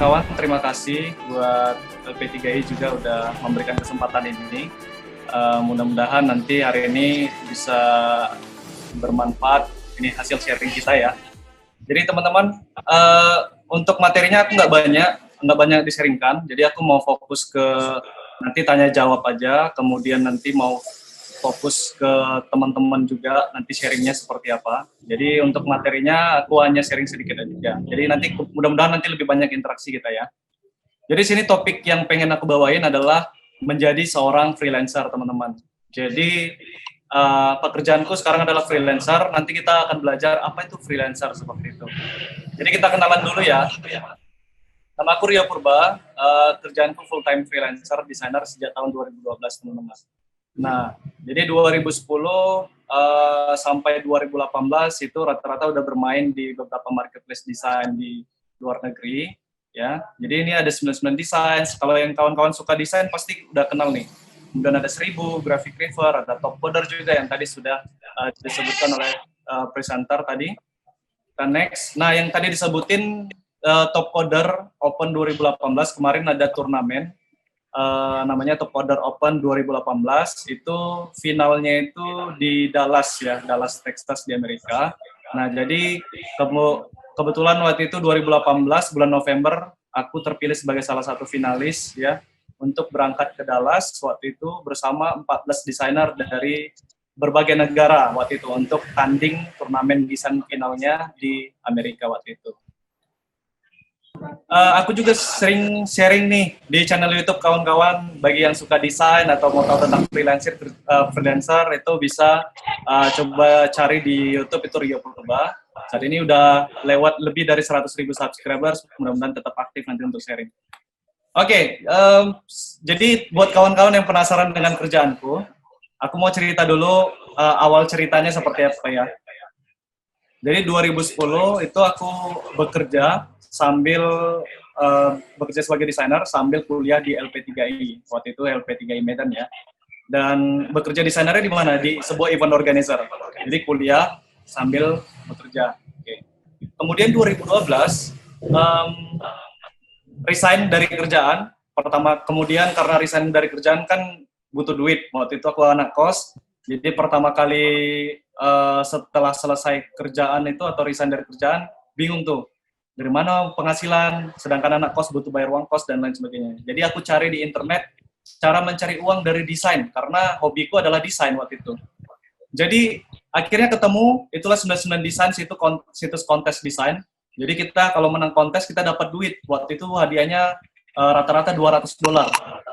kawan-kawan, terima kasih buat LP3I juga udah memberikan kesempatan ini. Mudah-mudahan nanti hari ini bisa bermanfaat, ini hasil sharing kita ya. Jadi teman-teman, untuk materinya aku nggak banyak disaringkan, jadi aku mau fokus ke nanti tanya jawab aja, kemudian nanti mau fokus ke teman-teman juga nanti sharingnya seperti apa. Jadi untuk materinya aku hanya sharing sedikit aja. Jadi nanti mudah-mudahan nanti lebih banyak interaksi kita ya. Jadi sini topik yang pengen aku bawain adalah menjadi seorang freelancer teman-teman. Jadi pekerjaanku sekarang adalah freelancer. Nanti kita akan belajar apa itu freelancer seperti itu. Jadi kita kenalan dulu ya. Nama aku Rio Purba, kerjaanku full time freelancer desainer sejak tahun 2012 teman-teman. Nah, jadi 2010 sampai 2018 itu rata-rata udah bermain di beberapa marketplace desain di luar negeri, ya. Jadi ini ada 99 desain. Kalau yang kawan-kawan suka desain pasti udah kenal nih. Kemudian ada 1000, Graphic River, ada Top Coder juga yang tadi sudah disebutkan oleh presenter tadi. Dan next, nah yang tadi disebutin Top Coder Open 2018 kemarin ada turnamen. Namanya Top Coder Open 2018 itu finalnya itu di Dallas ya, Dallas Texas di Amerika. Nah jadi kebetulan waktu itu 2018 bulan November aku terpilih sebagai salah satu finalis ya untuk berangkat ke Dallas waktu itu bersama 14 desainer dari berbagai negara waktu itu untuk tanding turnamen desain finalnya di Amerika waktu itu. Aku juga sering sharing nih di channel YouTube kawan-kawan, bagi yang suka desain atau mau tahu tentang freelancer itu bisa coba cari di YouTube itu Rio Purba. Saat ini udah lewat lebih dari 100.000 subscribers, mudah-mudahan tetap aktif nanti untuk sharing. Oke, jadi buat kawan-kawan yang penasaran dengan kerjaanku, aku mau cerita dulu awal ceritanya seperti apa ya. Jadi 2010 itu aku bekerja sambil bekerja sebagai desainer sambil kuliah di LP3I. Waktu itu LP3I Medan ya. Dan bekerja desainernya di mana? Di sebuah event organizer. Jadi kuliah sambil bekerja. Oke. Kemudian 2012 resign dari kerjaan. Kemudian karena resign dari kerjaan kan butuh duit. Waktu itu aku anak kos. Jadi pertama kali setelah selesai kerjaan itu atau resign dari kerjaan, bingung tuh. Dari mana penghasilan, sedangkan anak kos butuh bayar uang kos dan lain sebagainya. Jadi aku cari di internet cara mencari uang dari desain, karena hobiku adalah desain waktu itu. Jadi akhirnya ketemu, itulah 99 desain, situs kontes desain. Jadi kita kalau menang kontes kita dapat duit. Waktu itu hadiahnya rata-rata $200.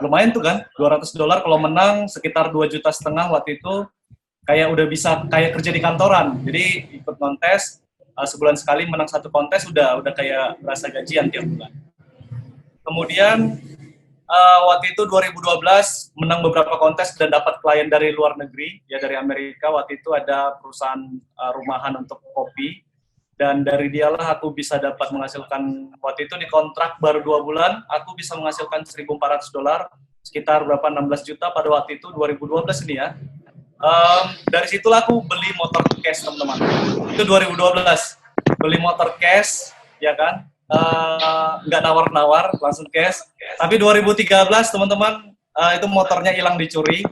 Lumayan tuh kan, $200 kalau menang sekitar 2,5 juta waktu itu, kayak udah bisa kayak kerja di kantoran. Jadi ikut kontes, sebulan sekali menang satu kontes udah kayak berasa gajian tiap bulan. Kemudian waktu itu 2012 menang beberapa kontes dan dapat klien dari luar negeri, ya dari Amerika. Waktu itu ada perusahaan rumahan untuk kopi, dan dari dialah aku bisa dapat menghasilkan, waktu itu di kontrak baru 2 bulan, aku bisa menghasilkan $1.400, sekitar berapa 16 juta pada waktu itu 2012 ini ya. Dari situlah aku beli motor cash teman-teman. Itu 2012 beli motor cash ya kan, nggak nawar-nawar, langsung cash. Tapi 2013 teman-teman itu motornya hilang dicuri.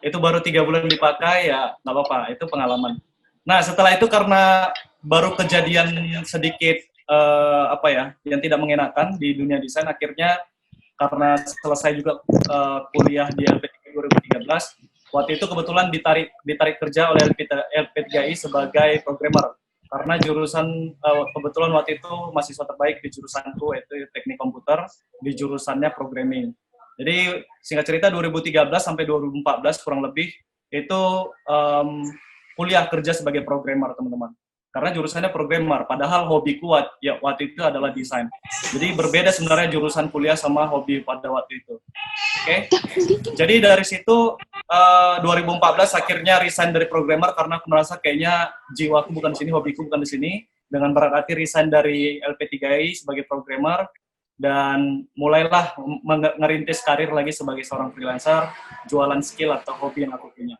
Itu baru 3 bulan dipakai ya nggak apa-apa, itu pengalaman. Nah setelah itu karena baru kejadian sedikit yang tidak mengenakan di dunia desain, akhirnya karena selesai juga kuliah di LP3 2013. Waktu itu kebetulan ditarik kerja oleh LP3I sebagai programmer. Karena jurusan, kebetulan waktu itu mahasiswa terbaik di jurusanku, yaitu teknik komputer, di jurusannya programming. Jadi singkat cerita 2013 sampai 2014 kurang lebih, itu kuliah kerja sebagai programmer teman-teman. Karena jurusannya programmer, padahal hobiku waktu itu adalah desain. Jadi berbeda sebenarnya jurusan kuliah sama hobi pada waktu itu. Oke, jadi dari situ 2014 akhirnya resign dari programmer karena aku merasa kayaknya jiwaku bukan di sini, hobiku bukan di sini. Dengan berat hati resign dari LP3I sebagai programmer dan mulailah ngerintis karir lagi sebagai seorang freelancer, jualan skill atau hobi yang aku punya.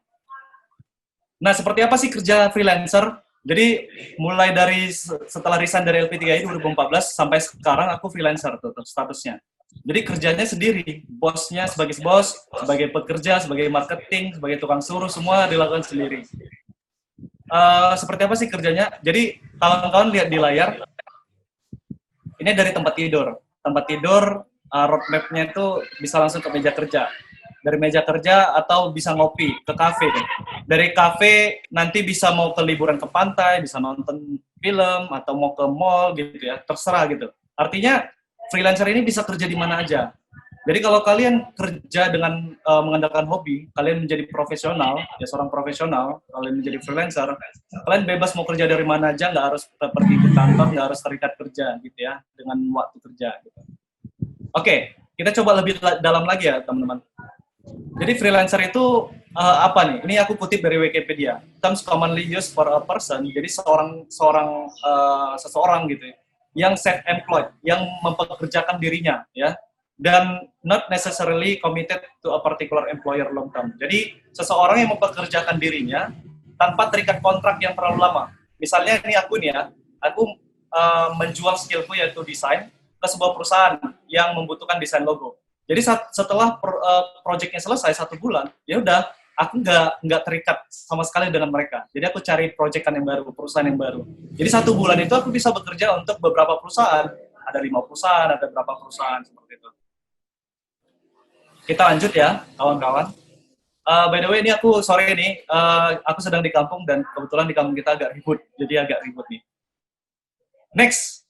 Nah, seperti apa sih kerja freelancer? Jadi mulai dari setelah resign dari LP3I 2014 sampai sekarang aku freelancer tuh statusnya. Jadi kerjanya sendiri, bosnya sebagai bos, sebagai pekerja, sebagai marketing, sebagai tukang suruh, semua dilakukan sendiri. Seperti apa sih kerjanya? Jadi kawan-kawan lihat di layar, ini dari tempat tidur. Tempat tidur, roadmap-nya itu bisa langsung ke meja kerja. Dari meja kerja atau bisa ngopi ke kafe. Dari kafe nanti bisa mau ke liburan ke pantai, bisa nonton film atau mau ke mall gitu ya, terserah gitu. Artinya freelancer ini bisa kerja di mana aja. Jadi kalau kalian kerja dengan mengandalkan hobi, kalian menjadi profesional, ya seorang profesional, kalian menjadi freelancer, kalian bebas mau kerja dari mana aja, nggak harus pergi ke kantor, nggak harus terikat kerja gitu ya, dengan waktu kerja. Gitu. Oke, kita coba lebih dalam lagi ya teman-teman. Jadi freelancer itu apa nih? Ini aku kutip dari Wikipedia. Terms commonly used for a person. Jadi seseorang gitu ya, yang self-employed, yang mempekerjakan dirinya ya, dan not necessarily committed to a particular employer long term. Jadi seseorang yang mempekerjakan dirinya tanpa terikat kontrak yang terlalu lama. Misalnya ini aku nih ya, aku menjual skillku yaitu desain ke sebuah perusahaan yang membutuhkan desain logo. Jadi setelah proyeknya selesai 1 bulan, ya udah aku nggak terikat sama sekali dengan mereka. Jadi aku cari proyekan yang baru, perusahaan yang baru. Jadi 1 bulan itu aku bisa bekerja untuk beberapa perusahaan. Ada 5 perusahaan, ada berapa perusahaan seperti itu. Kita lanjut ya, kawan-kawan. By the way, ini aku sore ini, aku sedang di kampung dan kebetulan di kampung kita agak ribut, jadi agak ribut nih. Next,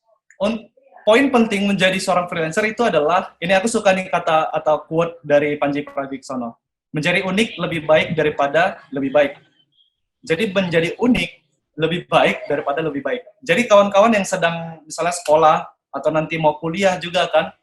poin penting menjadi seorang freelancer itu adalah, ini aku suka nih kata atau quote dari Panji Pragiwaksono, menjadi unik lebih baik daripada lebih baik. Jadi menjadi unik lebih baik daripada lebih baik. Jadi kawan-kawan yang sedang misalnya sekolah atau nanti mau kuliah juga kan,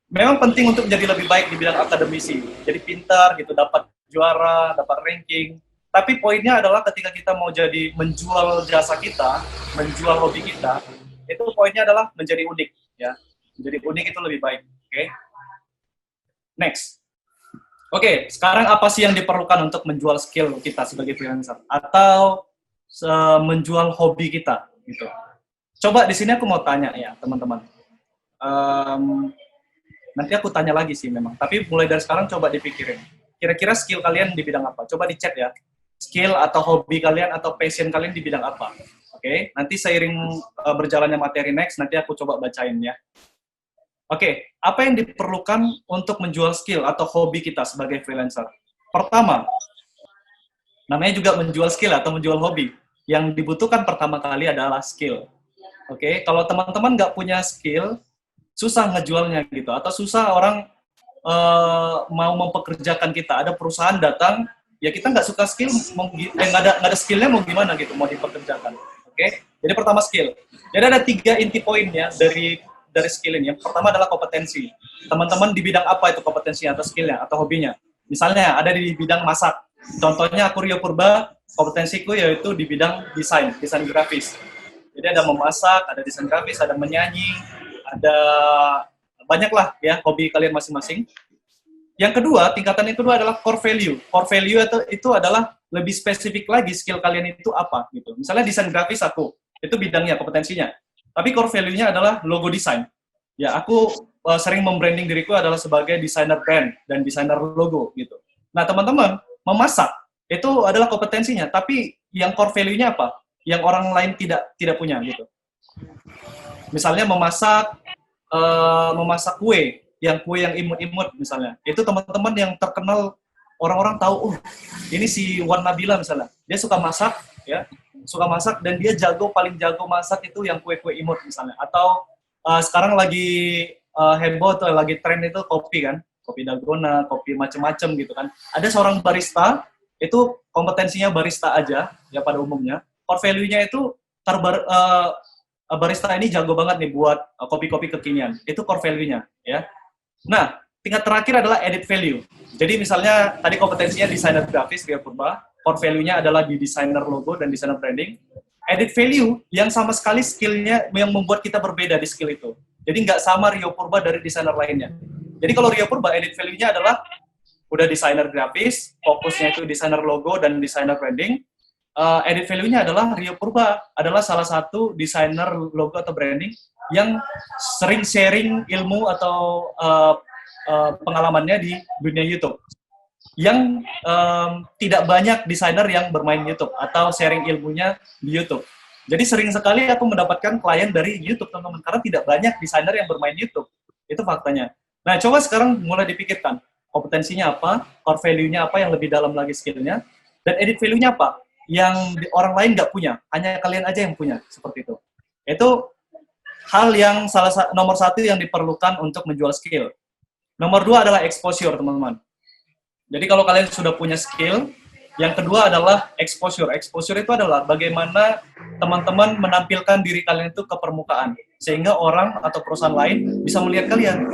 memang penting untuk menjadi lebih baik di bidang akademisi. Jadi pintar gitu, dapat juara, dapat ranking. Tapi poinnya adalah ketika kita mau jadi menjual jasa kita, menjual hobi kita, itu poinnya adalah menjadi unik ya. Menjadi unik itu lebih baik. Oke. Next. Oke, sekarang apa sih yang diperlukan untuk menjual skill kita sebagai freelancer atau menjual hobi kita gitu. Coba di sini aku mau tanya ya, teman-teman. Nanti aku tanya lagi sih memang, tapi mulai dari sekarang coba dipikirin. Kira-kira skill kalian di bidang apa? Coba di chat ya. Skill atau hobi kalian atau passion kalian di bidang apa? Oke, nanti seiring berjalannya materi next, nanti aku coba bacain ya. Oke, apa yang diperlukan untuk menjual skill atau hobi kita sebagai freelancer? Pertama, namanya juga menjual skill atau menjual hobi. Yang dibutuhkan pertama kali adalah skill. Oke, kalau teman-teman nggak punya skill, susah ngejualnya gitu. Atau susah orang mau mempekerjakan kita. Ada perusahaan datang, ya kita nggak suka skill, nggak ada skillnya mau gimana gitu, mau dipekerjakan. Oke, jadi pertama skill. Jadi ada 3 inti poinnya dari skill ini. Yang pertama adalah kompetensi. Teman-teman di bidang apa itu kompetensinya atau skillnya atau hobinya? Misalnya ada di bidang masak. Contohnya aku Rio Purba, kompetensiku yaitu di bidang desain grafis. Jadi ada memasak, ada desain grafis, ada menyanyi, ada banyak lah ya hobi kalian masing-masing. Yang kedua, tingkatan yang kedua adalah core value. Core value itu adalah lebih spesifik lagi skill kalian itu apa gitu. Misalnya desain grafis aku, itu bidangnya, kompetensinya. Tapi core value-nya adalah logo desain. Ya, aku sering membranding diriku adalah sebagai desainer brand dan desainer logo gitu. Nah, teman-teman, memasak itu adalah kompetensinya, tapi yang core value-nya apa? Yang orang lain tidak punya gitu. Misalnya memasak kue yang imut-imut misalnya. Itu teman-teman yang terkenal, orang-orang tahu, ini si Wan Nabila misalnya. Dia suka masak ya, dan dia paling jago masak itu yang kue-kue imut misalnya. Atau sekarang lagi heboh atau lagi tren itu kopi kan, kopi dalgona, kopi macam-macam gitu kan. Ada seorang barista, itu kompetensinya barista aja ya pada umumnya. Core value-nya itu barista ini jago banget nih buat kopi-kopi kekinian. Itu core value-nya ya. Nah, tingkat terakhir adalah edit value. Jadi misalnya tadi kompetensinya desainer grafis Rio Purba, core value-nya adalah di desainer logo dan desainer branding. Edit value yang sama sekali skill-nya yang membuat kita berbeda di skill itu. Jadi nggak sama Rio Purba dari desainer lainnya. Jadi kalau Rio Purba edit value-nya adalah udah desainer grafis, fokusnya itu desainer logo dan desainer branding. edit value-nya adalah Rio Purba adalah salah satu desainer logo atau branding yang sering sharing ilmu atau pengalamannya di dunia YouTube. Yang tidak banyak desainer yang bermain YouTube atau sharing ilmunya di YouTube. Jadi sering sekali aku mendapatkan klien dari YouTube, teman-teman, karena tidak banyak desainer yang bermain YouTube. Itu faktanya. Nah, coba sekarang mulai dipikirkan, kompetensinya apa, core value-nya apa yang lebih dalam lagi skill-nya, dan edit value-nya apa, yang orang lain nggak punya, hanya kalian aja yang punya, seperti itu. Itu hal yang nomor satu yang diperlukan untuk menjual skill. Nomor dua adalah exposure, teman-teman. Jadi kalau kalian sudah punya skill, yang kedua adalah exposure. Exposure itu adalah bagaimana teman-teman menampilkan diri kalian itu ke permukaan, sehingga orang atau perusahaan lain bisa melihat kalian.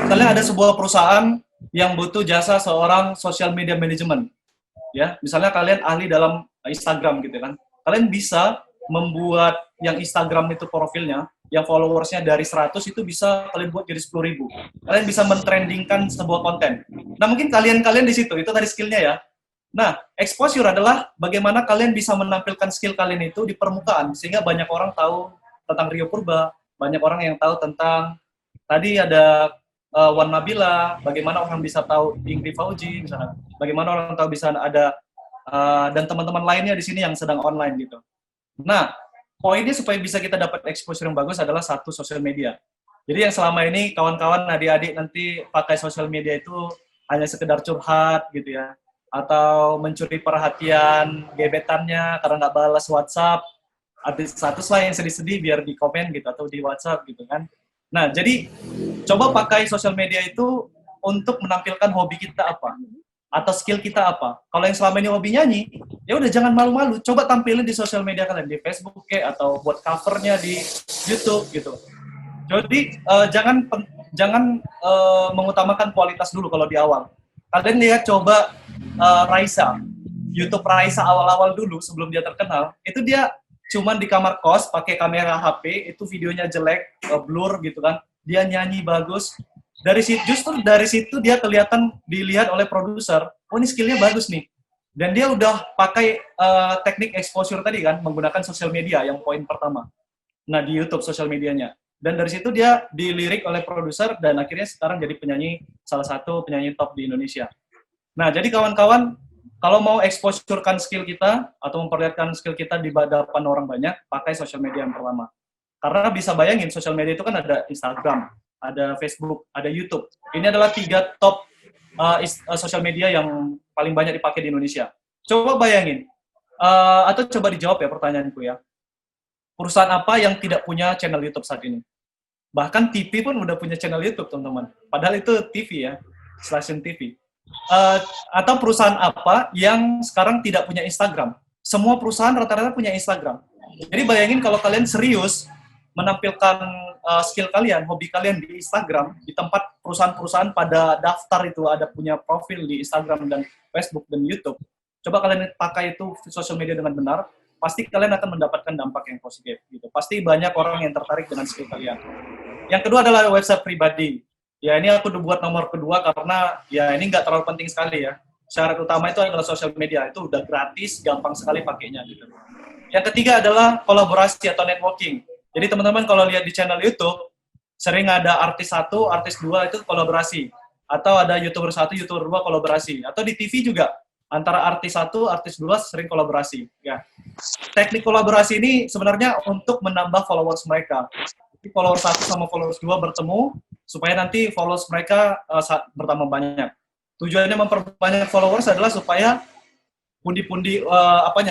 Misalnya ada sebuah perusahaan yang butuh jasa seorang social media management, ya. Misalnya kalian ahli dalam Instagram gitu kan. Kalian bisa membuat yang Instagram itu profilnya, yang followersnya dari 100 itu bisa kalian buat jadi 10.000. Kalian bisa mentrendingkan sebuah konten. Nah, mungkin kalian di situ, itu tadi skillnya ya. Nah, exposure adalah bagaimana kalian bisa menampilkan skill kalian itu di permukaan, sehingga banyak orang tahu tentang Rio Purba, banyak orang yang tahu tentang, tadi ada Wan Nabila, bagaimana orang bisa tahu Ingrid Fauji, misalnya, bagaimana orang tahu bisa ada, dan teman-teman lainnya di sini yang sedang online gitu. Nah, poinnya supaya bisa kita dapat exposure yang bagus adalah satu, sosial media. Jadi yang selama ini kawan-kawan adik-adik nanti pakai sosial media itu hanya sekedar curhat gitu ya, atau mencuri perhatian gebetannya karena nggak balas WhatsApp, update status lah yang sedih-sedih biar di komen gitu atau di WhatsApp gitu kan. Nah, jadi coba pakai sosial media itu untuk menampilkan hobi kita apa atau skill kita apa. Kalau yang selama ini hobi nyanyi, ya udah jangan malu-malu, coba tampilin di sosial media kalian, di Facebook kayak atau buat covernya di YouTube gitu. Jadi jangan mengutamakan kualitas dulu kalau di awal. Kalian lihat coba Raisa, YouTube Raisa awal-awal dulu sebelum dia terkenal, itu dia cuman di kamar kos pakai kamera HP, itu videonya jelek, blur gitu kan. Dia nyanyi bagus. Justru dari situ dia kelihatan dilihat oleh produser, oh ini skillnya bagus nih. Dan dia udah pakai teknik exposure tadi kan, menggunakan sosial media yang poin pertama. Nah, di YouTube sosial medianya. Dan dari situ dia dilirik oleh produser dan akhirnya sekarang jadi salah satu penyanyi top di Indonesia. Nah, jadi kawan-kawan, kalau mau exposurekan skill kita atau memperlihatkan skill kita di hadapan orang banyak, pakai sosial media yang pertama. Karena bisa bayangin, sosial media itu kan ada Instagram, ada Facebook, ada YouTube. Ini adalah 3 top sosial media yang paling banyak dipakai di Indonesia. Coba bayangin, atau coba dijawab ya pertanyaanku ya. Perusahaan apa yang tidak punya channel YouTube saat ini? Bahkan TV pun udah punya channel YouTube, teman-teman. Padahal itu TV ya, stasiun TV. Atau perusahaan apa yang sekarang tidak punya Instagram? Semua perusahaan rata-rata punya Instagram. Jadi bayangin kalau kalian serius menampilkan skill kalian, hobi kalian di Instagram, di tempat perusahaan-perusahaan pada daftar itu ada punya profil di Instagram dan Facebook dan YouTube. Coba kalian pakai itu sosial media dengan benar, pasti kalian akan mendapatkan dampak yang positif gitu. Pasti banyak orang yang tertarik dengan skill kalian. Yang kedua adalah website pribadi. Ya, ini aku buat nomor kedua karena ya ini nggak terlalu penting sekali ya. Syarat utama itu adalah sosial media, itu udah gratis, gampang sekali pakainya gitu. Yang ketiga adalah kolaborasi atau networking. Jadi teman-teman kalau lihat di channel YouTube, sering ada artis 1, artis 2 itu kolaborasi. Atau ada YouTuber 1, YouTuber 2 kolaborasi. Atau di TV juga, antara artis 1, artis 2 sering kolaborasi. Ya. Teknik kolaborasi ini sebenarnya untuk menambah followers mereka. Jadi followers 1 sama followers 2 bertemu, supaya nanti followers mereka bertambah banyak. Tujuannya memperbanyak followers adalah supaya pundi-pundi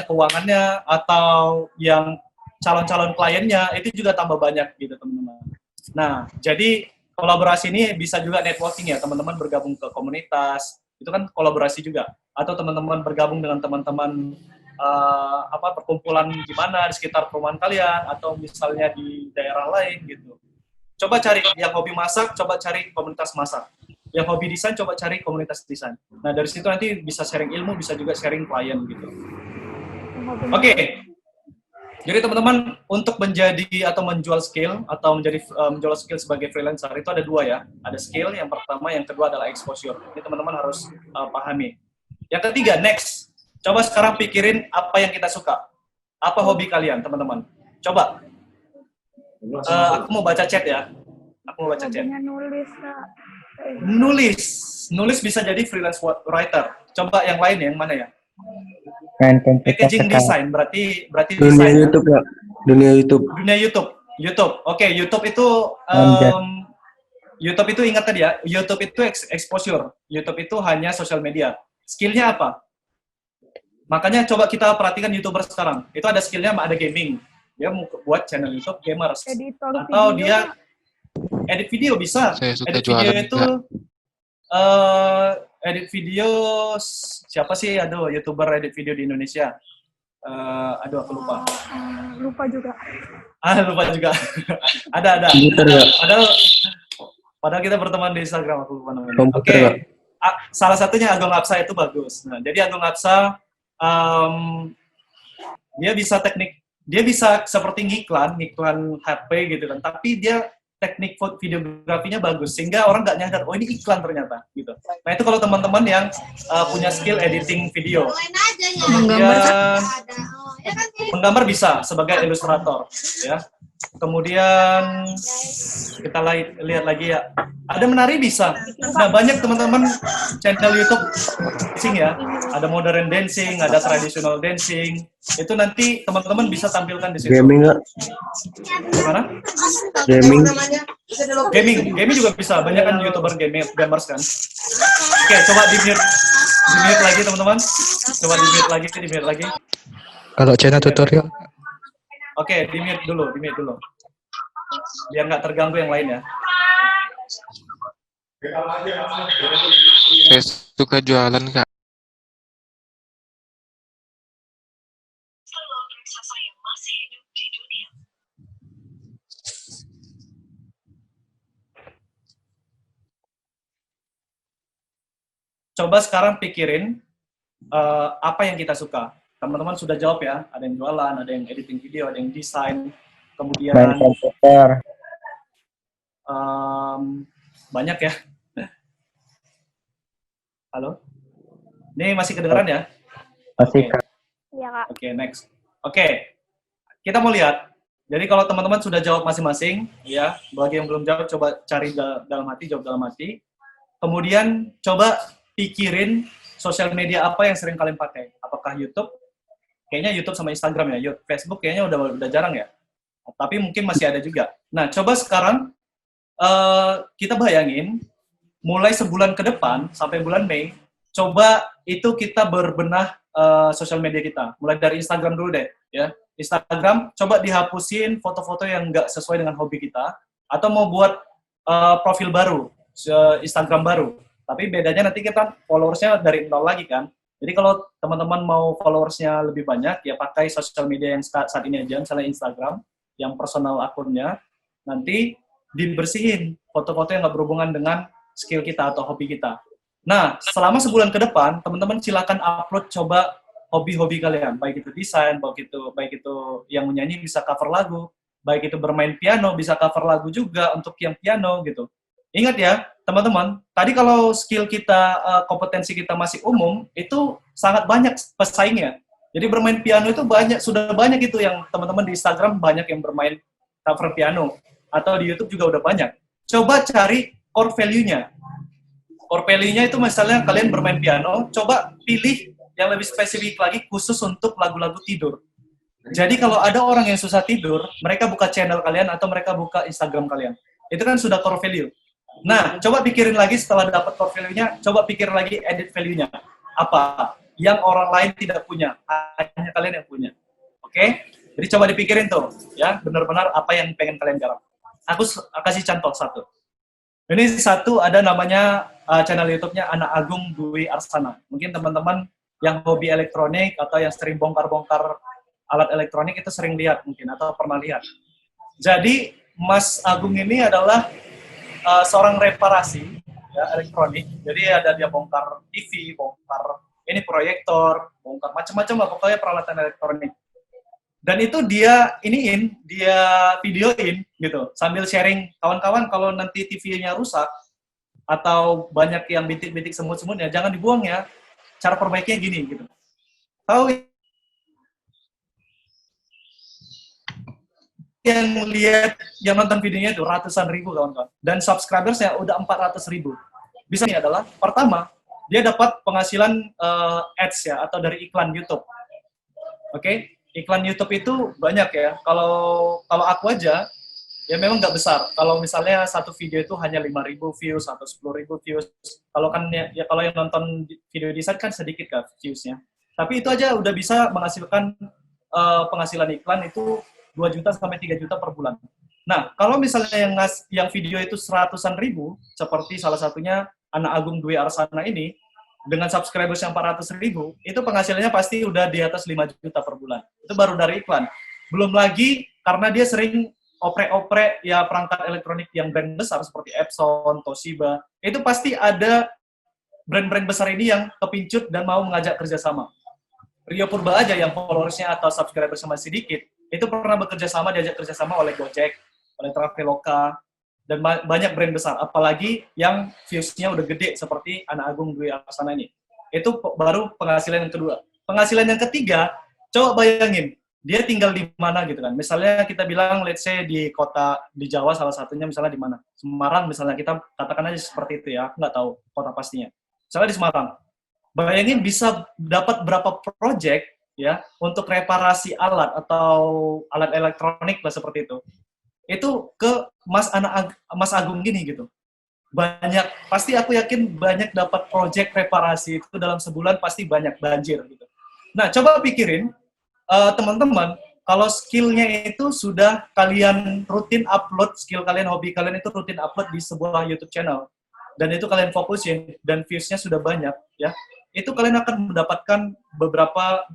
keuangannya atau yang calon-calon kliennya itu juga tambah banyak gitu teman-teman. Nah, jadi kolaborasi ini bisa juga networking ya, teman-teman bergabung ke komunitas, itu kan kolaborasi juga. Atau teman-teman bergabung dengan teman-teman perkumpulan di mana di sekitar perumahan kalian atau misalnya di daerah lain gitu. Coba cari yang hobi masak, coba cari komunitas masak. Yang hobi desain, coba cari komunitas desain. Nah, dari situ nanti bisa sharing ilmu, bisa juga sharing klien gitu. Oke. Jadi teman-teman, untuk menjadi atau menjual skill atau menjual skill sebagai freelancer itu ada 2 ya. Ada skill yang pertama, yang kedua adalah exposure. Ini teman-teman harus pahami. Yang ketiga, next. Coba sekarang pikirin apa yang kita suka. Apa hobi kalian, teman-teman? Coba. Aku mau baca chat ya. Aku mau baca chat. Hobinya nulis, Kak. Nulis bisa jadi freelance writer. Coba yang lain, yang mana ya? Main komputer Packaging sekarang. design, berarti Dunia desain. YouTube ya. Dunia YouTube. Dunia YouTube. Oke, YouTube itu YouTube itu ingat tadi ya, YouTube itu exposure. YouTube itu hanya sosial media. Skillnya apa? Makanya coba kita perhatikan YouTuber sekarang. Itu ada skillnya, ada gaming. Dia mau buat channel YouTube gamers. Editor Atau video, dia edit video bisa. Saya suka Edit video jualan itu juga. edit video siapa sih? Aduh, YouTuber edit video di Indonesia. Aduh, aku lupa. lupa juga. Lupa juga. ada. Komputer ya. Padahal kita berteman di Instagram, aku lupa namanya. Komputer Oke. ya. Salah satunya Agung Apsa itu bagus. Nah, jadi Agung Apsa dia bisa seperti ngiklan HP gitu kan. Tapi dia teknik videografinya bagus sehingga orang nggak nyadar, oh ini iklan ternyata gitu. Nah, itu kalau teman-teman yang punya skill editing video. Kemudian menggambar bisa sebagai ilustrator ya. Kemudian kita lihat lagi ya. Ada menari bisa. Nah, banyak teman-teman channel YouTube dancing ya. Ada modern dancing, ada traditional dancing. Itu nanti teman-teman bisa tampilkan di situ. Gaming nggak? Gimana? Gaming juga bisa. Banyak kan YouTuber gamers kan. Oke, coba di-mute lagi teman-teman. Coba di-mute lagi. Kalau channel tutorial, Oke, di-mute dulu. Biar nggak terganggu yang lain ya. saya suka jualan, Kak. Coba sekarang pikirin apa yang kita suka. Teman-teman sudah jawab ya. Ada yang jualan, ada yang editing video, ada yang desain. Kemudian Main komputer. banyak ya. Halo? Ini masih kedengeran ya? Masih Oke. Iya, Kak. Oke, next. Oke, kita mau lihat. Jadi kalau teman-teman sudah jawab masing-masing, ya, bagi yang belum jawab, coba cari dalam hati, jawab dalam hati. Kemudian coba pikirin sosial media apa yang sering kalian pakai. Apakah YouTube? Kayaknya YouTube sama Instagram ya. Facebook kayaknya udah jarang ya. Tapi mungkin masih ada juga. Nah, coba sekarang kita bayangin, mulai sebulan ke depan, sampai bulan Mei, coba itu kita berbenah sosial media kita. Mulai dari Instagram dulu deh, ya. Instagram, coba dihapusin foto-foto yang nggak sesuai dengan hobi kita, atau mau buat profil baru, Instagram baru. Tapi bedanya nanti kita followersnya dari nol lagi kan. Jadi kalau teman-teman mau followersnya lebih banyak, ya pakai sosial media yang saat ini aja, misalnya Instagram, yang personal akunnya, nanti dibersihin foto-foto yang nggak berhubungan dengan skill kita atau hobi kita. Nah, selama sebulan ke depan, teman-teman silakan upload coba hobi-hobi kalian, baik itu desain, baik itu yang menyanyi bisa cover lagu, baik itu bermain piano bisa cover lagu juga untuk yang piano gitu. Ingat ya, teman-teman, tadi kalau skill kita, kompetensi kita masih umum, itu sangat banyak pesaingnya. Jadi bermain piano itu sudah banyak itu yang teman-teman di Instagram banyak yang bermain cover piano, atau di YouTube juga udah banyak. Coba cari core value-nya. Core value-nya itu misalnya kalian bermain piano, coba pilih yang lebih spesifik lagi khusus untuk lagu-lagu tidur. Jadi kalau ada orang yang susah tidur, mereka buka channel kalian atau mereka buka Instagram kalian. Itu kan sudah core value. Nah, coba pikirin lagi setelah dapat core value-nya, coba pikir lagi edit value-nya. Apa? Yang orang lain tidak punya, hanya kalian yang punya. Oke? Jadi coba dipikirin tuh, ya, benar-benar apa yang pengen kalian garap. Aku kasih contoh satu. Ini satu ada namanya channel YouTube-nya Anak Agung Dwi Arsana. Mungkin teman-teman yang hobi elektronik atau yang sering bongkar-bongkar alat elektronik itu sering lihat mungkin atau pernah lihat. Jadi Mas Agung ini adalah seorang reparasi ya, elektronik. Jadi ada dia bongkar TV, bongkar ini proyektor, bongkar macam-macam lah pokoknya peralatan elektronik. Dan itu dia videoin gitu, sambil sharing kawan-kawan kalau nanti TV-nya rusak atau banyak yang bintik-bintik semut-semutnya, jangan dibuang ya. Cara perbaikinya gini gitu. tahu yang lihat, yang nonton videonya itu ratusan ribu kawan-kawan. Dan subscribersnya udah 400.000. Bisa ini adalah, pertama, dia dapat penghasilan ads ya, atau dari iklan YouTube. Oke? Iklan YouTube itu banyak ya. Kalau aku aja, ya memang nggak besar. Kalau misalnya satu video itu hanya 5.000 views atau 10.000 views. Kalau kan ya kalau yang nonton video desain kan sedikit kan viewsnya. Tapi itu aja udah bisa menghasilkan penghasilan iklan itu 2 juta sampai 3 juta per bulan. Nah, kalau misalnya yang video itu seratusan ribu, seperti salah satunya Anak Agung Dwi Arsana ini, dengan subscribers yang 400.000, itu penghasilannya pasti udah di atas 5 juta per bulan. Itu baru dari iklan. Belum lagi karena dia sering oprek-oprek ya perangkat elektronik yang brand besar seperti Epson, Toshiba, itu pasti ada brand-brand besar ini yang kepincut dan mau mengajak kerjasama. Rio Purba aja yang followersnya atau subscribersnya masih sedikit, itu pernah diajak kerjasama oleh Gojek, oleh Traveloka, dan banyak brand besar, apalagi yang views-nya udah gede seperti Anak Agung Dwi Arsana ini. Itu baru penghasilan yang kedua. Penghasilan yang ketiga, coba bayangin, dia tinggal di mana gitu kan. Misalnya kita bilang, let's say di kota di Jawa salah satunya, misalnya di mana? Semarang misalnya, kita katakan aja seperti itu ya, aku nggak tahu kota pastinya. Misalnya di Semarang. Bayangin bisa dapat berapa project ya untuk reparasi alat atau alat elektronik lah seperti itu ke Mas Agung gini gitu. Banyak, pasti aku yakin banyak dapat project reparasi itu dalam sebulan pasti banyak banjir gitu. Nah, coba pikirin teman-teman, kalau skillnya itu sudah kalian rutin upload, skill kalian, hobi kalian itu rutin upload di sebuah YouTube channel, dan itu kalian fokusin, dan views-nya sudah banyak, ya, itu kalian akan mendapatkan beberapa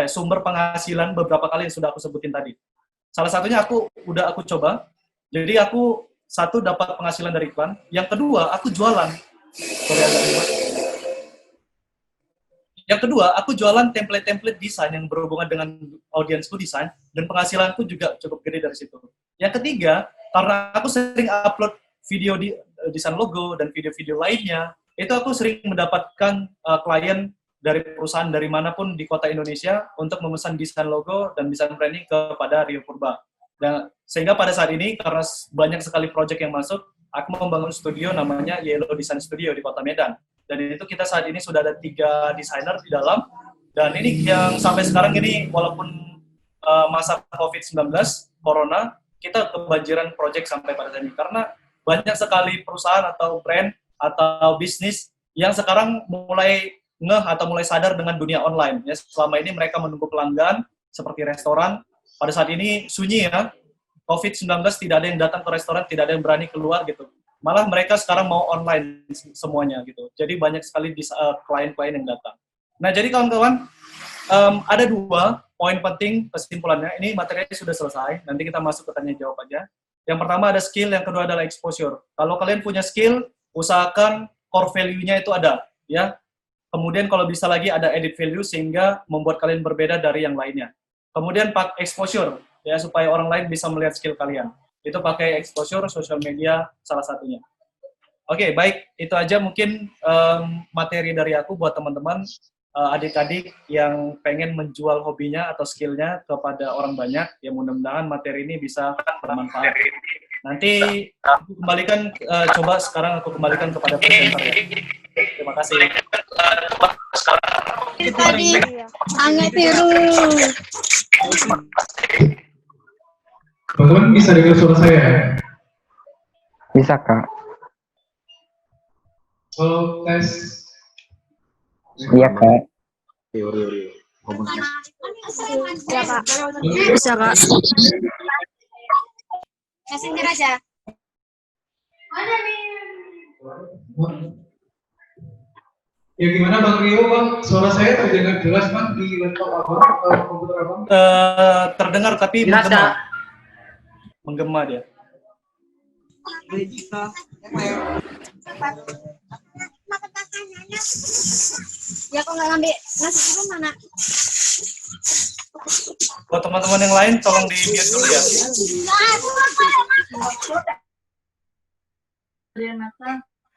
sumber penghasilan beberapa kali yang sudah aku sebutin tadi. Salah satunya aku coba. Jadi aku satu dapat penghasilan dari iklan, yang kedua aku jualan. Yang kedua aku jualan template-template desain yang berhubungan dengan audiensku desain, dan penghasilanku juga cukup gede dari situ. Yang ketiga, karena aku sering upload video di desain logo dan video-video lainnya, itu aku sering mendapatkan klien dari perusahaan dari manapun di kota Indonesia untuk memesan desain logo dan desain branding kepada Rio Purba. Dan sehingga pada saat ini, karena banyak sekali project yang masuk, aku membangun studio namanya Yellow Design Studio di kota Medan. Dan itu kita saat ini sudah ada 3 desainer di dalam. Dan ini yang sampai sekarang ini, walaupun masa COVID-19, Corona, kita kebanjiran project sampai pada saat ini. Karena banyak sekali perusahaan atau brand atau bisnis yang sekarang mulai atau mulai sadar dengan dunia online. Ya, selama ini mereka menunggu pelanggan seperti restoran. Pada saat ini sunyi ya, COVID-19 tidak ada yang datang ke restoran, tidak ada yang berani keluar gitu. Malah mereka sekarang mau online semuanya gitu. Jadi banyak sekali klien-klien yang datang. Nah, jadi kawan-kawan, ada 2 poin penting kesimpulannya. Ini materinya sudah selesai, nanti kita masuk ke tanya jawab aja. Yang pertama ada skill, yang kedua adalah exposure. Kalau kalian punya skill, usahakan core value-nya itu ada, ya. Kemudian kalau bisa lagi ada edit value sehingga membuat kalian berbeda dari yang lainnya. Kemudian pakai exposure, ya, supaya orang lain bisa melihat skill kalian. Itu pakai exposure, sosial media salah satunya. Oke, baik, itu aja mungkin materi dari aku buat teman-teman, adik-adik yang pengen menjual hobinya atau skillnya kepada orang banyak. Ya, mudah-mudahan materi ini bisa bermanfaat. Nanti aku kembalikan, coba sekarang aku kembalikan kepada presenter ya. Terima kasih. Tadi sangat biru. Teman-teman bisa dengar suara saya? Bisa, Kak. Halo, tes. Iya, Kak. Ya, Kak. Bisa, Kak. Messenger aja. Ya gimana Bang Rio, Bang? Suara saya terdengar jelas, Bang, di laptop Abang, komputer Abang? Terdengar tapi menggema. Menggema dia. Ya, kok nggak ngambil nasi itu mana? Buat teman-teman yang lain, tolong di-mute dulu ya.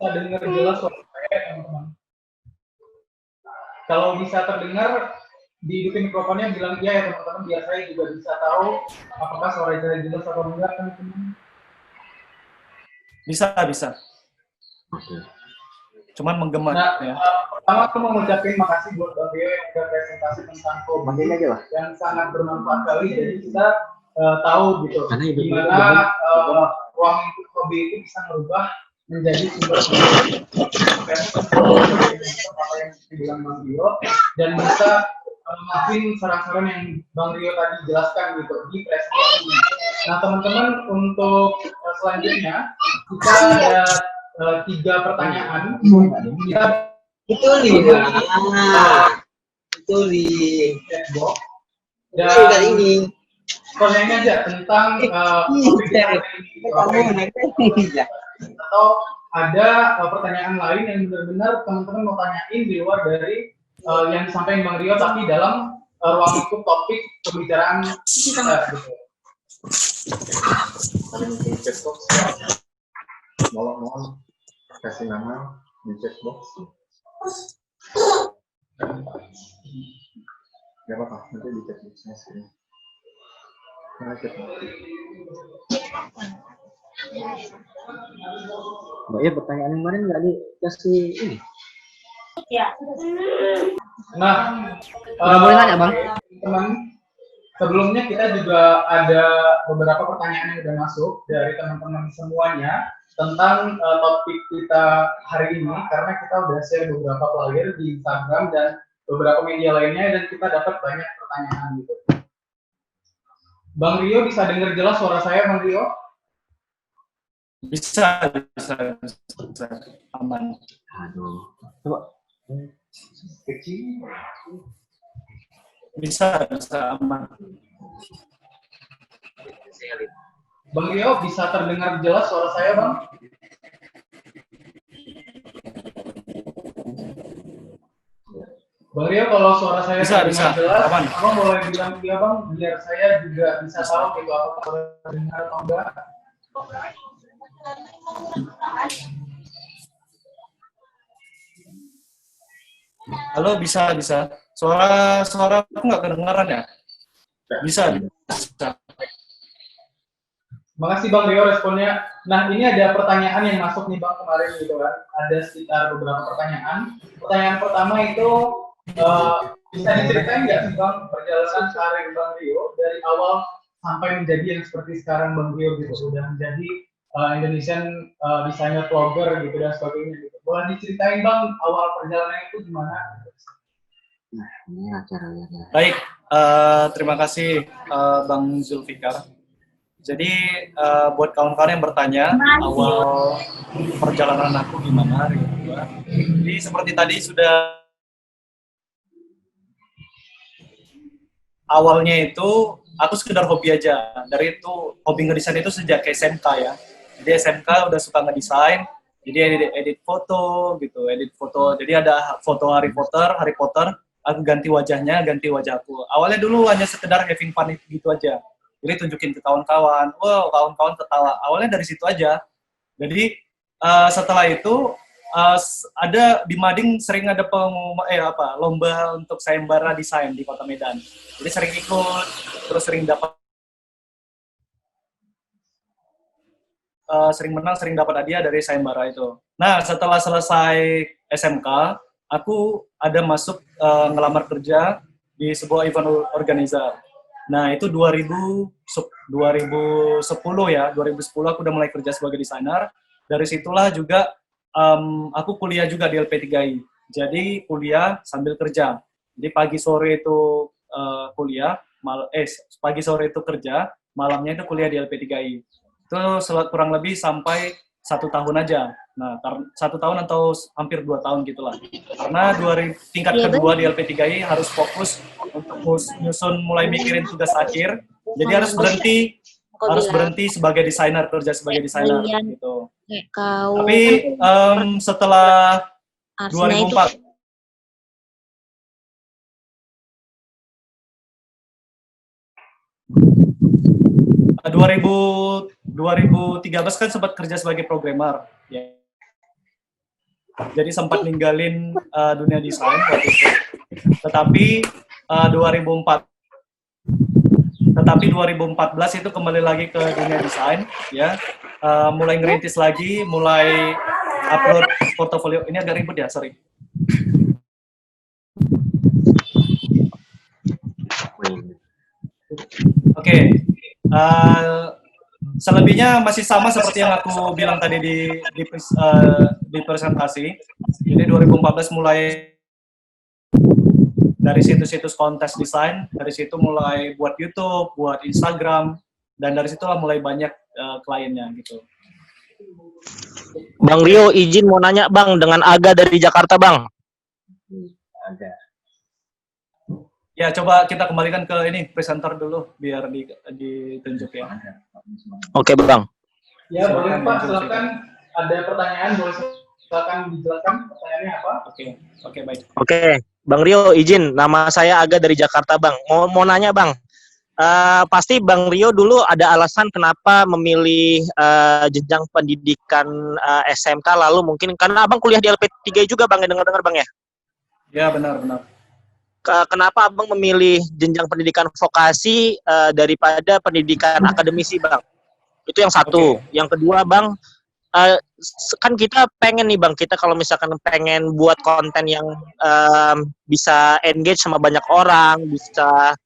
Dengar jelas suara saya, teman-teman. kalau bisa terdengar dihidupin mikrofonnya bilang iya ya teman-teman biar saya juga bisa tahu apakah suara saya jelas atau enggak kan teman-teman. Bisa. Cuman menggema Nah, ya. pertama aku mau ngucapin makasih buat Bang Rio yang udah presentasi tentang hobi yang sangat bermanfaat kali. Jadi kita tahu gitu gimana ruang lingkup hobi itu bisa merubah menjadi sumber apa yang dibilang Bang Rio dan bisa makin saran-saran yang Bang Rio tadi jelaskan gitu di presentasi. Nah teman-teman untuk selanjutnya kita ada 3 pertanyaan. Kita Itu di chatbox itu udah dan ini. pertanyaan aja tentang topik yang hari ini atau ada pertanyaan lain yang benar-benar teman-teman mau tanyain di luar dari yang disampaikan Bang Rio tapi dalam ruang lingkup topik pembicaraan kita gitu. Mohon kasih nama di chatbox. Gak apa-apa, nanti di chatboxnya sini. Mbak ya pertanyaan yang kemarin nggak dikasih ini. Nah, Boleh nanya, Bang? Teman, sebelumnya kita juga ada beberapa pertanyaan yang sudah masuk dari teman-teman semuanya tentang topik kita hari ini karena kita udah share beberapa flyer di Instagram dan beberapa media lainnya dan kita dapat banyak pertanyaan gitu. Bang Rio bisa dengar jelas suara saya, Bang Rio? Bisa. Aman. Aduh. Coba. Kecil. Bisa aman. Bang Rio bisa terdengar jelas suara saya, Bang? Bang Rio, kalau suara saya terdengar jelas, aman. Abang boleh bilang dia, Bang, biar saya juga bisa tahu gitu apakah terdengar atau enggak. Halo, bisa. Suara aku nggak kedengaran ya? Bisa. Makasih Bang Rio responnya. Nah ini ada pertanyaan yang masuk nih Bang kemarin gitu kan. Ada sekitar beberapa pertanyaan. Pertanyaan pertama itu bisa diceritain nggak sih Bang perjalanan karir Bang Rio dari awal sampai menjadi yang seperti sekarang Bang Rio gitu. Sudah menjadi Indonesian designer vlogger gitu dan sebagainya gitu. Boleh diceritain Bang awal perjalanan itu gimana? Nah, ini acaranya. Baik, terima kasih Bang Zulfikar. Jadi buat kawan-kawan yang bertanya awal perjalanan aku gimana hari kedua. Jadi seperti tadi sudah awalnya itu aku sekedar hobi aja. Dari itu hobi ngedesain itu sejak SMK ya. Jadi SMK udah suka ngedesain. Jadi edit foto gitu, edit foto. Jadi ada foto Harry Potter. Aku ganti wajahnya, ganti wajahku. Awalnya dulu hanya sekedar having fun gitu aja. Jadi tunjukin ke kawan-kawan, wow kawan-kawan ketawa. Awalnya dari situ aja. Jadi setelah itu ada di Mading sering ada lomba untuk sayembara desain di Kota Medan. Jadi sering ikut, terus sering dapat sering menang, sering dapat hadiah dari sayembara itu. Nah setelah selesai SMK, aku ada masuk ngelamar kerja di sebuah event organizer. Nah, itu 2010 ya. 2010 aku udah mulai kerja sebagai desainer. Dari situlah juga aku kuliah juga di LP3I. Jadi kuliah sambil kerja. Jadi pagi sore itu kuliah, pagi sore itu kerja, malamnya itu kuliah di LP3I. Itu kurang lebih sampai 1 tahun aja. Nah, 1 tahun atau hampir 2 tahun gitulah. Karena tingkat kedua di LP3I harus fokus untuk mulai mikirin tugas akhir. Jadi harus berhenti sebagai desainer, kerja sebagai desainer gitu. Tapi setelah 2004 2013 kan sempat kerja sebagai programmer ya. jadi sempat ninggalin dunia desain waktu itu. Tetapi 2014 itu kembali lagi ke dunia desain, ya. Mulai ngerintis lagi, mulai upload portofolio. Ini agak ribet ya, sorry. Oke. Selebihnya masih sama seperti yang aku bilang tadi di presentasi. Jadi 2014 mulai dari situs-situs kontes desain, dari situ mulai buat YouTube, buat Instagram, dan dari situlah mulai banyak kliennya gitu. Bang Rio, izin mau nanya Bang, dengan Aga dari Jakarta Bang. Ada. Ya, coba kita kembalikan ke ini, presenter dulu, biar ditunjuk ya. Oke Bang. Ya, boleh Pak, silakan. Ada pertanyaan, boleh silakan dijelaskan pertanyaannya apa? Oke, baik. Oke, Bang Rio, izin. Nama saya Aga dari Jakarta Bang. Mau nanya Bang. Pasti Bang Rio dulu ada alasan kenapa memilih jenjang pendidikan SMK, lalu mungkin karena Abang kuliah di LP3 juga Bang, ya, dengar-dengar Bang ya? Ya, benar. Kenapa Abang memilih jenjang pendidikan vokasi daripada pendidikan akademisi Bang? Itu yang satu. Oke. Yang kedua Bang, kan kita pengen nih Bang, kita kalau misalkan pengen buat konten yang bisa engage sama banyak orang, bisa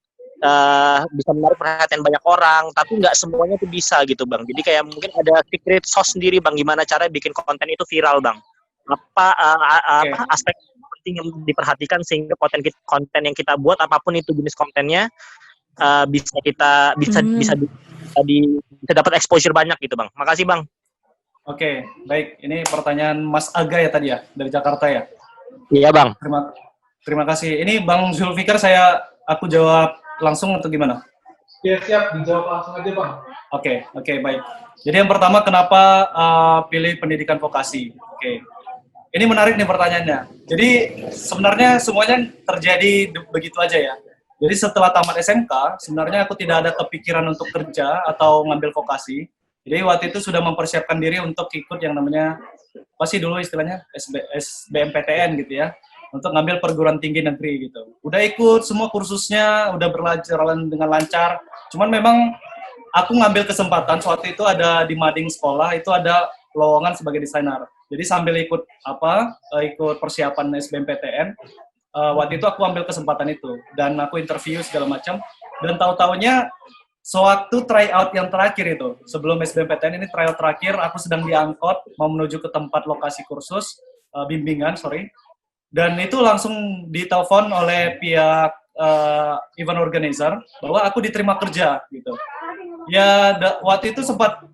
menarik perhatian banyak orang, tapi nggak semuanya itu bisa gitu Bang. Jadi kayak mungkin ada secret sauce sendiri Bang, gimana cara bikin konten itu viral Bang. Apa aspek penting yang diperhatikan sehingga konten yang kita buat, apapun itu jenis kontennya, bisa dapat exposure banyak gitu Bang. Makasih Bang. Oke, baik. Ini pertanyaan Mas Aga ya tadi ya, dari Jakarta ya? Iya Bang. Terima kasih. Ini Bang Zulfikar, aku jawab langsung atau gimana? Ya, siap. Dijawab langsung aja Bang. Oke, baik. Jadi yang pertama, kenapa pilih pendidikan vokasi? Oke. Ini menarik nih pertanyaannya. Jadi sebenarnya semuanya terjadi begitu aja ya. Jadi setelah tamat SMK, sebenarnya aku tidak ada kepikiran untuk kerja atau ngambil vokasi. Jadi waktu itu sudah mempersiapkan diri untuk ikut yang namanya, apa sih dulu istilahnya, SBMPTN gitu ya, untuk ngambil perguruan tinggi negeri gitu. Udah ikut semua kursusnya, udah berjalan dengan lancar. Cuman memang aku ngambil kesempatan, waktu itu ada di mading sekolah, itu ada lowongan sebagai desainer. Jadi sambil ikut persiapan SBMPTN, waktu itu aku ambil kesempatan itu. Dan aku interview segala macam. Dan tahu-taunya, sewaktu tryout yang terakhir itu, sebelum SBMPTN ini tryout terakhir, aku sedang diangkut, mau menuju ke tempat lokasi kursus, bimbingan, dan itu langsung ditelepon oleh pihak event organizer, bahwa aku diterima kerja, gitu. Ya, waktu itu sempat,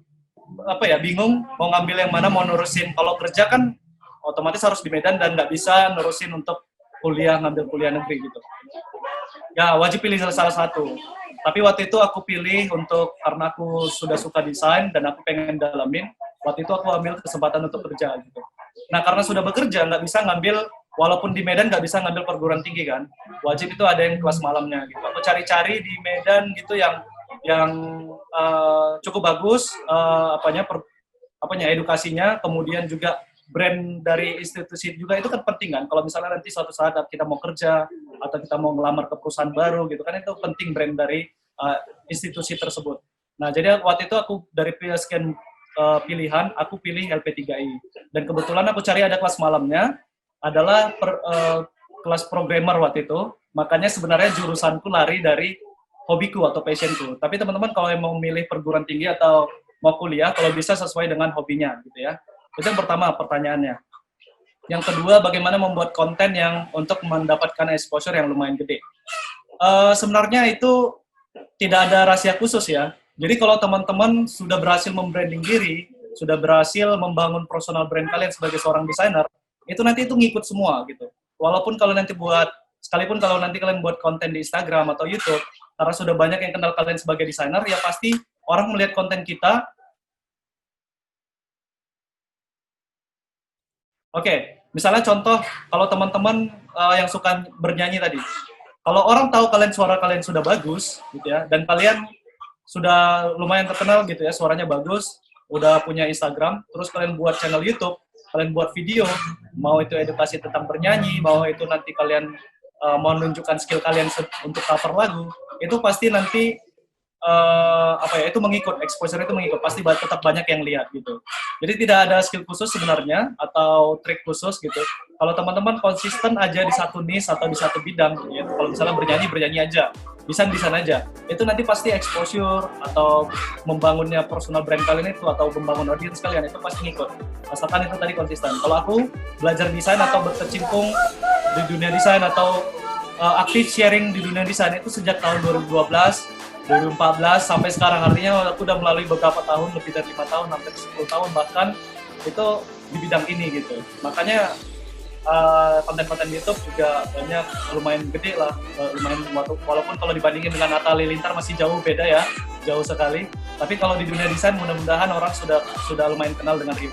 bingung, mau ngambil yang mana, mau nurusin, kalau kerja kan, otomatis harus di Medan, dan nggak bisa nurusin untuk ngambil kuliah negeri, gitu. Ya, wajib pilih salah satu. Tapi waktu itu aku pilih karena aku sudah suka desain dan aku pengen dalamin, waktu itu aku ambil kesempatan untuk kerja gitu. Nah karena sudah bekerja, nggak bisa ngambil, walaupun di Medan nggak bisa ngambil perguruan tinggi kan, wajib itu ada yang kelas malamnya gitu. Aku cari-cari di Medan gitu yang cukup bagus, edukasinya, kemudian juga brand dari institusi juga itu kan penting kan. Kalau misalnya nanti suatu saat kita mau kerja atau kita mau melamar ke perusahaan baru gitu kan, itu penting brand dari institusi tersebut. Nah, jadi waktu itu aku dari sekian pilihan, aku pilih LP3I. Dan kebetulan aku cari ada kelas malamnya, adalah kelas programmer waktu itu. Makanya sebenarnya jurusanku lari dari hobiku atau passionku. Tapi teman-teman kalau mau milih perguruan tinggi atau mau kuliah, kalau bisa sesuai dengan hobinya gitu ya. Itu yang pertama pertanyaannya. Yang kedua, bagaimana membuat konten yang untuk mendapatkan exposure yang lumayan gede. Sebenarnya itu tidak ada rahasia khusus ya. Jadi kalau teman-teman sudah berhasil membranding diri, sudah berhasil membangun personal brand kalian sebagai seorang desainer, itu nanti itu ngikut semua gitu. Walaupun kalau nanti sekalipun kalau nanti kalian buat konten di Instagram atau YouTube, karena sudah banyak yang kenal kalian sebagai desainer, ya pasti orang melihat konten kita. Oke, misalnya contoh, kalau teman-teman yang suka bernyanyi tadi, kalau orang tahu suara kalian sudah bagus, gitu ya, dan kalian sudah lumayan terkenal gitu ya, suaranya bagus, udah punya Instagram, terus kalian buat channel YouTube, kalian buat video, mau itu edukasi tentang bernyanyi, mau itu nanti kalian mau menunjukkan skill kalian untuk cover lagu, itu pasti nanti itu mengikut, exposure itu mengikut, pasti tetap banyak yang lihat gitu. Jadi tidak ada skill khusus sebenarnya atau trik khusus gitu. Kalau teman-teman konsisten aja di satu niche atau di satu bidang, gitu. Kalau misalnya bernyanyi aja, desain aja, itu nanti pasti exposure atau membangunnya personal brand kalian itu atau membangun audience kalian itu pasti ngikut. Asalkan itu tadi konsisten. Kalau aku belajar desain atau berkecimpung di dunia desain atau aktif sharing di dunia desain itu sejak tahun 2012. 2014 sampai sekarang, artinya aku udah melalui beberapa tahun, lebih dari 5 tahun, hampir 10 tahun bahkan, itu di bidang ini gitu. Makanya konten-konten YouTube juga banyak, lumayan gede lah, lumayan, walaupun kalau dibandingin dengan Atta Halilintar masih jauh beda ya, jauh sekali. Tapi kalau di dunia desain mudah-mudahan orang sudah lumayan kenal dengan Rio.